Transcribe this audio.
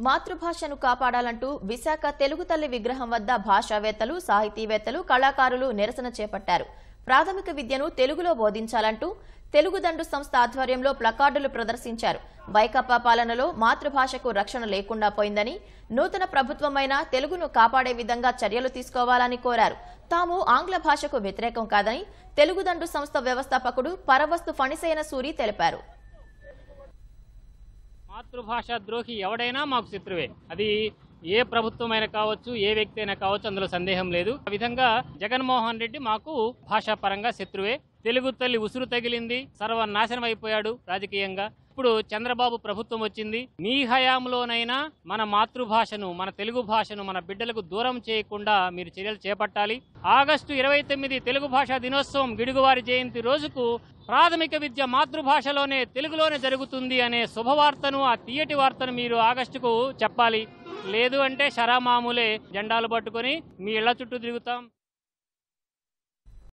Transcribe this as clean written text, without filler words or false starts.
మాతృభాషను కాపాడాలంటూ విశాఖ తెలుగు తల్లి విగ్రహం వద్ద భాషావేత్తలు, సాహితీవేత్తలు, కళాకారులు నిరసన చేపట్టారు. ప్రాథమిక విద్యను తెలుగులో బోధించాలంటూ తెలుగుదండు సంస్థ ఆధ్వర్యంలో ప్లకార్డులు ప్రదర్శించారు. వైకాపా పాలనలో మాతృభాషకు రక్షణ లేకుండా పోయిందని, నూతన ప్రభుత్వమైన తెలుగును కాపాడే విధంగా చర్యలు తీసుకోవాలని కోరారు. తాము ఆంగ్ల భాషకు వ్యతిరేకం కాదని తెలుగుదండు సంస్థ వ్యవస్థాపకుడు పరవస్తు ఫణిసేన సూరి తెలిపారు. మాతృభాష ద్రోహి ఎవడైనా మాకు శత్రువే. అది ఏ ప్రభుత్వమైనా కావచ్చు, ఏ వ్యక్తి అయినా కావచ్చు, అందులో సందేహం లేదు. ఆ విధంగా జగన్మోహన్ రెడ్డి మాకు భాషాపరంగా శత్రువే. తెలుగు తల్లి ఉసురు తగిలింది, సర్వనాశనం అయిపోయాడు రాజకీయంగా. ఇప్పుడు చంద్రబాబు ప్రభుత్వం వచ్చింది. మీ హయాంలోనైనా మన మాతృభాషను, మన తెలుగు భాషను మన బిడ్డలకు దూరం చేయకుండా మీరు చర్యలు చేపట్టాలి. ఆగస్టు 29 తెలుగు భాషా దినోత్సవం గిడుగువారి జయంతి రోజుకు ప్రాథమిక విద్య మాతృభాషలోనే తెలుగులోనే జరుగుతుంది అనే శుభవార్తను, ఆ తీయటి వార్తను మీరు ఆగస్టుకు చెప్పాలి. లేదు అంటే షరామామూలే జెండాలు పట్టుకొని మీ ఇళ్ల చుట్టూ తిరుగుతాం.